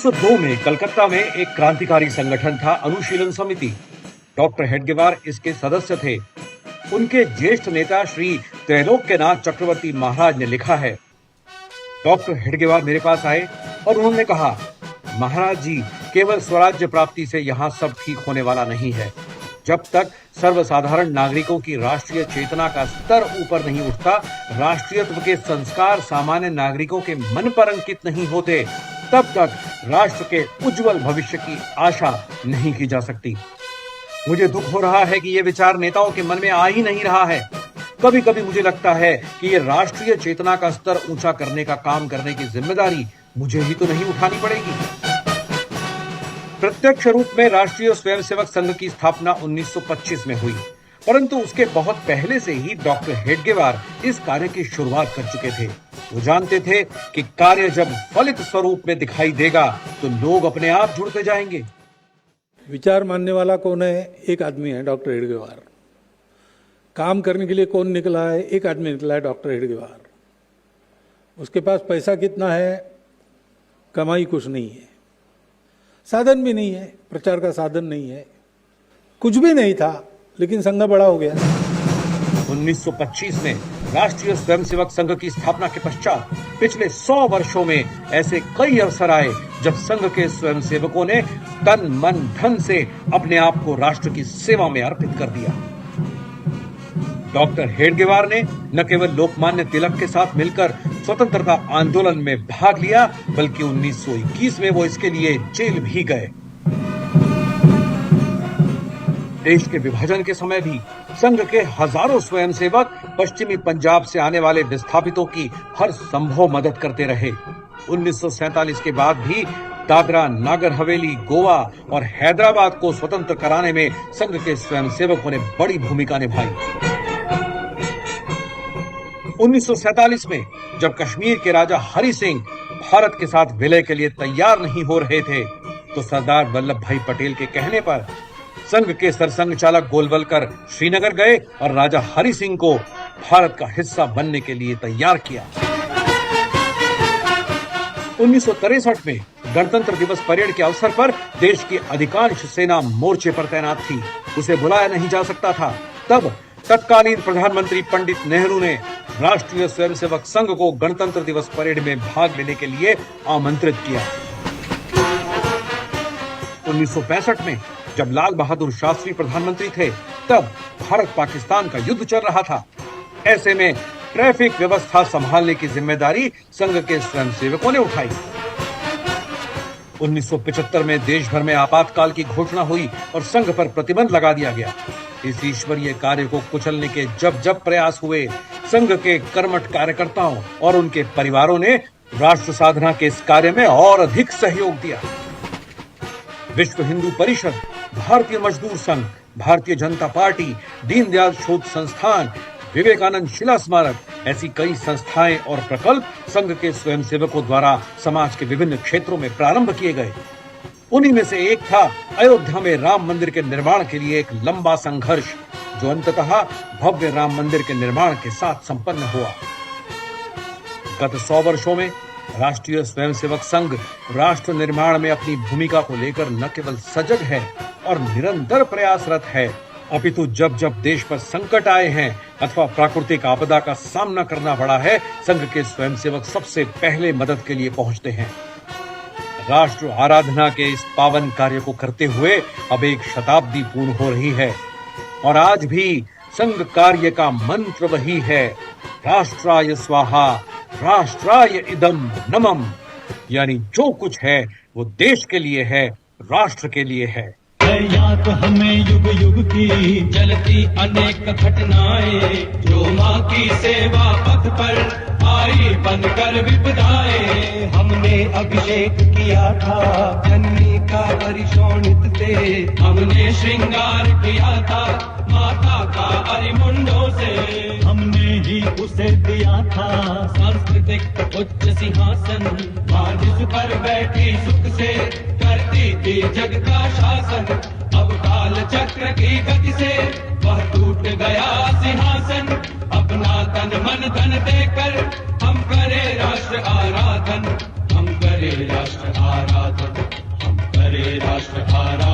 1902 में कलकत्ता में एक क्रांतिकारी संगठन था अनुशीलन समिति। डॉक्टर हेडगेवार इसके सदस्य थे। उनके ज्येष्ठ नेता श्री त्रैलोक्यनाथ चक्रवर्ती महाराज ने लिखा है, डॉक्टर हेडगेवार मेरे पास आए और उन्होंने कहा, महाराज जी, केवल स्वराज्य प्राप्ति से यहाँ सब ठीक होने वाला नहीं है। जब तक सर्वसाधारण नागरिकों की राष्ट्रीय चेतना का स्तर ऊपर नहीं उठता, राष्ट्रीयत्व के संस्कार सामान्य नागरिकों के मन पर अंकित नहीं होते, तब तक राष्ट्र के उज्जवल भविष्य की आशा नहीं की जा सकती। मुझे दुख हो रहा है कि ये विचार नेताओं के मन में आ ही नहीं रहा है। कभी कभी मुझे लगता है कि ये राष्ट्रीय चेतना का स्तर ऊंचा करने का काम करने की जिम्मेदारी मुझे ही तो नहीं उठानी पड़ेगी। प्रत्यक्ष रूप में राष्ट्रीय स्वयंसेवक संघ की स्थापना 1925 में हुई, परंतु उसके बहुत पहले से ही डॉक्टर हेडगेवार इस कार्य की शुरुआत कर चुके थे। वो जानते थे कि कार्य जब फलित स्वरूप में दिखाई देगा तो लोग अपने आप जुड़ते जाएंगे। विचार मानने वाला कौन है? एक आदमी है, डॉक्टर हेडगेवार। काम करने के लिए कौन निकला है? एक आदमी निकला है, डॉक्टर हेडगेवार। उसके पास पैसा कितना है? कमाई कुछ नहीं है, साधन भी नहीं है, प्रचार का साधन नहीं है, कुछ भी नहीं था, लेकिन संघ बड़ा हो गया। 1925 में राष्ट्रीय स्वयंसेवक संघ की स्थापना के पश्चात पिछले 100 वर्षों में ऐसे कई अवसर आए जब संघ के स्वयंसेवकों ने तन मन धन से अपने आप को राष्ट्र की सेवा में अर्पित कर दिया। डॉक्टर हेडगेवार ने न केवल लोकमान्य तिलक के साथ मिलकर स्वतंत्रता आंदोलन में भाग लिया, बल्कि 1921 में वो इसके लिए जेल भी गए। देश के विभाजन के समय भी संघ के हजारों स्वयंसेवक पश्चिमी पंजाब से आने वाले विस्थापितों की हर संभव मदद करते रहे। 1947 के बाद भी दादरा, नागर हवेली, गोवा और हैदराबाद को स्वतंत्र कराने में संघ के स्वयंसेवकों ने बड़ी भूमिका निभाई। 1947 में जब कश्मीर के राजा हरि सिंह भारत के साथ विलय के लिए तैयार नहीं हो रहे थे, तो सरदार वल्लभ भाई पटेल के कहने पर संघ के सरसंघ चालक गोलवलकर श्रीनगर गए और राजा हरि सिंह को भारत का हिस्सा बनने के लिए तैयार किया। 1963 में गणतंत्र दिवस परेड के अवसर पर देश की अधिकांश सेना मोर्चे पर तैनात थी। उसे बुलाया नहीं जा सकता था। तब तत्कालीन प्रधानमंत्री पंडित नेहरू ने राष्ट्रीय स्वयंसेवक संघ को गणतंत्र दिवस परेड में भाग लेने के लिए आमंत्रित किया। 1965 में जब लाल बहादुर शास्त्री प्रधानमंत्री थे, तब भारत पाकिस्तान का युद्ध चल रहा था। ऐसे में ट्रैफिक व्यवस्था संभालने की जिम्मेदारी संघ के स्वयंसेवकों ने उठाई। 1975 में देश भर में आपातकाल की घोषणा हुई और संघ पर प्रतिबंध लगा दिया गया। इस ईश्वरीय कार्य को कुचलने के जब जब प्रयास हुए, संघ के कर्मठ कार्यकर्ताओं और उनके परिवारों ने राष्ट्र साधना के इस कार्य में और अधिक सहयोग दिया। विश्व हिंदू परिषद, भारतीय मजदूर संघ, भारतीय जनता पार्टी, दीनदयाल शोध संस्थान, विवेकानंद शिला स्मारक, ऐसी कई संस्थाएं और प्रकल्प संघ के स्वयंसेवकों द्वारा समाज के विभिन्न क्षेत्रों में प्रारंभ किए गए। उन्हीं में से एक था अयोध्या में राम मंदिर के निर्माण के लिए एक लंबा संघर्ष, जो अंततः भव्य राम मंदिर के निर्माण के साथ संपन्न हुआ। गत 100 वर्षों में राष्ट्रीय स्वयंसेवक संघ राष्ट्र निर्माण में अपनी भूमिका को लेकर न केवल सजग है और निरंतर प्रयासरत है, अपितु जब जब देश पर संकट आए हैं अथवा प्राकृतिक आपदा का सामना करना पड़ा है, संघ के स्वयंसेवक सबसे पहले मदद के लिए पहुंचते हैं। राष्ट्र आराधना के इस पावन कार्य को करते हुए अब एक शताब्दी पूर्ण हो रही है और आज भी संघ कार्य का मंत्र वही है, राष्ट्राय स्वाहा राष्ट्राय इदम नमम, यानी जो कुछ है वो देश के लिए है, राष्ट्र के लिए है। याद हमें युग युग की जलती अनेक घटनाएं, जो माँ की सेवा पथ पर आई बनकर विपदाएं। हमने अभिषेक किया था जननी का परिशोणित से, हमने श्रृंगार किया था माता का अरिमुंडों से, हमने ही उसे दिया था सांस्कृतिक उच्च सिंहासन, माँ जिस पर बैठी सुख से करती थी जग का शासन। अब काल चक्र की गति से वह टूट गया सिंहासन, अपना तन मन धन देकर हम करे राष्ट्र आराधन, हम करे करे राष्ट्र आराधन, हम करे राष्ट्र आराधन।